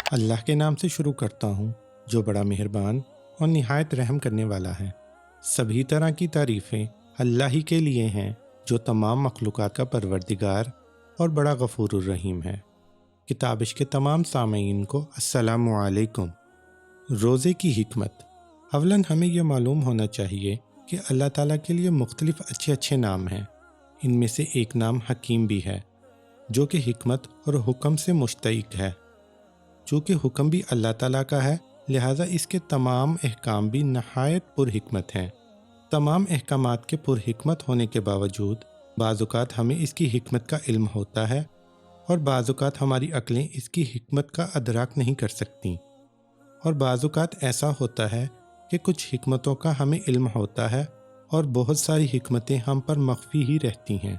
اللہ کے نام سے شروع کرتا ہوں جو بڑا مہربان اور نہایت رحم کرنے والا ہے۔ سبھی طرح کی تعریفیں اللہ ہی کے لیے ہیں جو تمام مخلوقات کا پروردگار اور بڑا غفور الرحیم ہے۔ کتابش کے تمام سامعین کو السلام علیکم۔ روزے کی حکمت۔ اولاً ہمیں یہ معلوم ہونا چاہیے کہ اللہ تعالیٰ کے لیے مختلف اچھے نام ہیں۔ ان میں سے ایک نام حکیم بھی ہے جو کہ حکمت اور حکم سے مشتق ہے۔ چونکہ حکم بھی اللہ تعالیٰ کا ہے لہٰذا اس کے تمام احکام بھی نہایت پر حکمت ہیں۔ تمام احکامات کے پر حکمت ہونے کے باوجود بعض اوقات ہمیں اس کی حکمت کا علم ہوتا ہے اور بعض اوقات ہماری عقلیں اس کی حکمت کا ادراک نہیں کر سکتی، اور بعض اوقات ایسا ہوتا ہے کہ کچھ حکمتوں کا ہمیں علم ہوتا ہے اور بہت ساری حکمتیں ہم پر مخفی ہی رہتی ہیں۔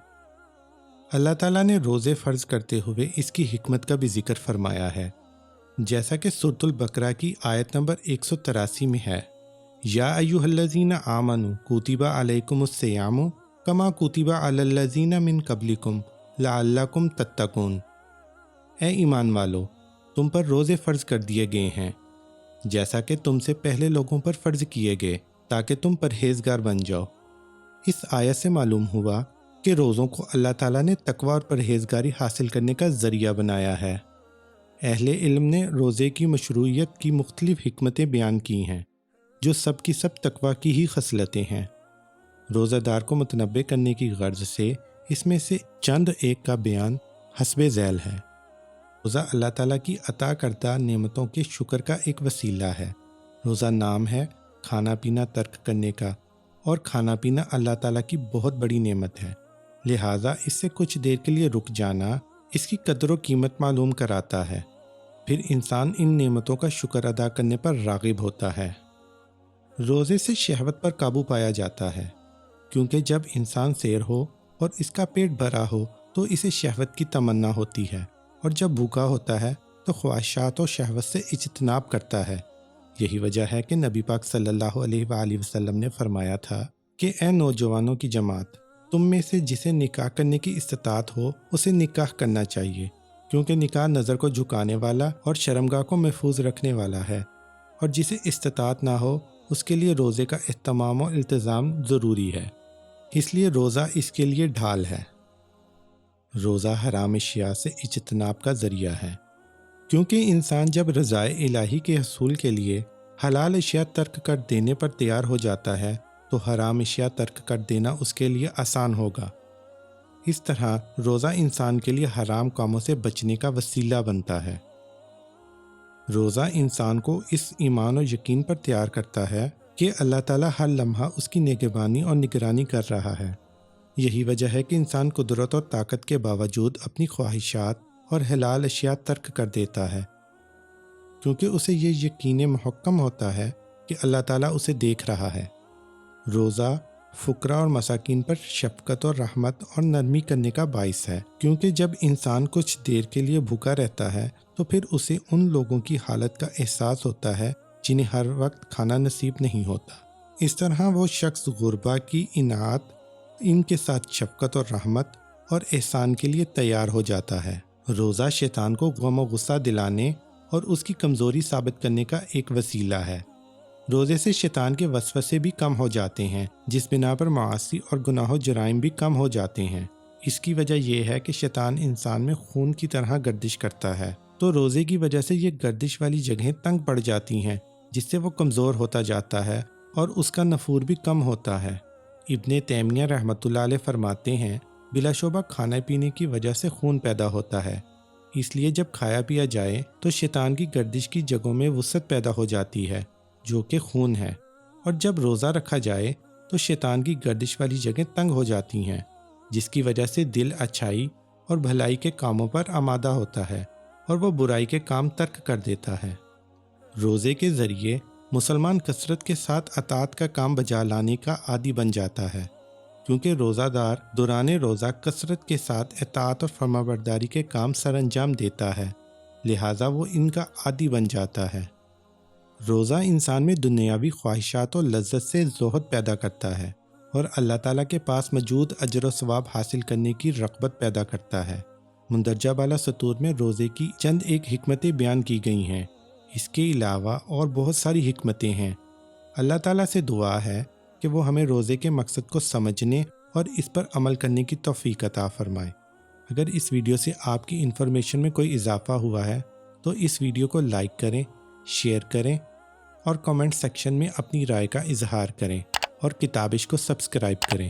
اللہ تعالیٰ نے روزے فرض کرتے ہوئے اس کی حکمت کا بھی ذکر فرمایا ہے، جیسا کہ سورۃ البقرہ کی آیت نمبر 183 میں ہے، یا ایھا الذین آمنوا کتب علیکم الصیام کما کتب علی الذین من قبلکم لعلکم تتقون۔ اے ایمان والو، تم پر روزے فرض کر دیے گئے ہیں جیسا کہ تم سے پہلے لوگوں پر فرض کیے گئے تاکہ تم پرہیزگار بن جاؤ۔ اس آیت سے معلوم ہوا کہ روزوں کو اللہ تعالیٰ نے تقوی اور پرہیزگاری حاصل کرنے کا ذریعہ بنایا ہے۔ اہل علم نے روزے کی مشروعیت کی مختلف حکمتیں بیان کی ہیں جو سب کی سب تقوی کی ہی خصلتیں ہیں۔ روزہ دار کو متنبہ کرنے کی غرض سے اس میں سے چند ایک کا بیان حسب ذیل ہے۔ روزہ اللہ تعالیٰ کی عطا کردہ نعمتوں کے شکر کا ایک وسیلہ ہے۔ روزہ نام ہے کھانا پینا ترک کرنے کا، اور کھانا پینا اللہ تعالیٰ کی بہت بڑی نعمت ہے، لہٰذا اس سے کچھ دیر کے لیے رک جانا اس کی قدر و قیمت معلوم کراتا ہے۔ پھر انسان ان نعمتوں کا شکر ادا کرنے پر راغب ہوتا ہے۔ روزے سے شہوت پر قابو پایا جاتا ہے، کیونکہ جب انسان سیر ہو اور اس کا پیٹ بھرا ہو تو اسے شہوت کی تمنا ہوتی ہے، اور جب بھوکا ہوتا ہے تو خواہشات و شہوت سے اجتناب کرتا ہے۔ یہی وجہ ہے کہ نبی پاک صلی اللہ علیہ وآلہ وسلم نے فرمایا تھا کہ اے نوجوانوں کی جماعت، تم میں سے جسے نکاح کرنے کی استطاعت ہو اسے نکاح کرنا چاہیے، کیونکہ نکاح نظر کو جھکانے والا اور شرمگاہ کو محفوظ رکھنے والا ہے، اور جسے استطاعت نہ ہو اس کے لیے روزے کا اہتمام و التزام ضروری ہے، اس لیے روزہ اس کے لیے ڈھال ہے۔ روزہ حرام اشیاء سے اجتناب کا ذریعہ ہے، کیونکہ انسان جب رضائے الہی کے حصول کے لیے حلال اشیاء ترک کر دینے پر تیار ہو جاتا ہے تو حرام اشیاء ترک کر دینا اس کے لیے آسان ہوگا۔ اس طرح روزہ انسان کے لیے حرام کاموں سے بچنے کا وسیلہ بنتا ہے۔ روزہ انسان کو اس ایمان و یقین پر تیار کرتا ہے کہ اللہ تعالیٰ ہر لمحہ اس کی نگہبانی اور نگرانی کر رہا ہے۔ یہی وجہ ہے کہ انسان قدرت اور طاقت کے باوجود اپنی خواہشات اور حلال اشیاء ترک کر دیتا ہے، کیونکہ اسے یہ یقین محکم ہوتا ہے کہ اللہ تعالیٰ اسے دیکھ رہا ہے۔ روزہ فقراء اور مساکین پر شفقت اور رحمت اور نرمی کرنے کا باعث ہے، کیونکہ جب انسان کچھ دیر کے لیے بھوکا رہتا ہے تو پھر اسے ان لوگوں کی حالت کا احساس ہوتا ہے جنہیں ہر وقت کھانا نصیب نہیں ہوتا۔ اس طرح وہ شخص غربا کی انعات، ان کے ساتھ شفقت اور رحمت اور احسان کے لیے تیار ہو جاتا ہے۔ روزہ شیطان کو غم و غصہ دلانے اور اس کی کمزوری ثابت کرنے کا ایک وسیلہ ہے۔ روزے سے شیطان کے وسوسے بھی کم ہو جاتے ہیں، جس بنا پر معاصی اور گناہ و جرائم بھی کم ہو جاتے ہیں۔ اس کی وجہ یہ ہے کہ شیطان انسان میں خون کی طرح گردش کرتا ہے، تو روزے کی وجہ سے یہ گردش والی جگہیں تنگ پڑ جاتی ہیں، جس سے وہ کمزور ہوتا جاتا ہے اور اس کا نفور بھی کم ہوتا ہے۔ ابن تیمیہ رحمۃ اللہ علیہ فرماتے ہیں، بلا شبہ کھانے پینے کی وجہ سے خون پیدا ہوتا ہے، اس لیے جب کھایا پیا جائے تو شیطان کی گردش کی جگہوں میں وسعت پیدا ہو جاتی ہے جو کہ خون ہے، اور جب روزہ رکھا جائے تو شیطان کی گردش والی جگہیں تنگ ہو جاتی ہیں، جس کی وجہ سے دل اچھائی اور بھلائی کے کاموں پر آمادہ ہوتا ہے اور وہ برائی کے کام ترک کر دیتا ہے۔ روزے کے ذریعے مسلمان کثرت کے ساتھ اطاعت کا کام بجا لانے کا عادی بن جاتا ہے، کیونکہ روزہ دار دوران روزہ کثرت کے ساتھ اطاعت اور فرمانبرداری کے کام سر انجام دیتا ہے، لہٰذا وہ ان کا عادی بن جاتا ہے۔ روزہ انسان میں دنیاوی خواہشات و لذت سے زہد پیدا کرتا ہے اور اللہ تعالیٰ کے پاس موجود اجر و ثواب حاصل کرنے کی رغبت پیدا کرتا ہے۔ مندرجہ بالا سطور میں روزے کی چند ایک حکمتیں بیان کی گئی ہیں۔ اس کے علاوہ اور بہت ساری حکمتیں ہیں۔ اللہ تعالیٰ سے دعا ہے کہ وہ ہمیں روزے کے مقصد کو سمجھنے اور اس پر عمل کرنے کی توفیق عطا فرمائے۔ اگر اس ویڈیو سے آپ کی انفارمیشن میں کوئی اضافہ ہوا ہے تو اس ویڈیو کو لائک کریں، شیئر کریں اور کامنٹ سیکشن میں اپنی رائے کا اظہار کریں اور کتابش کو سبسکرائب کریں۔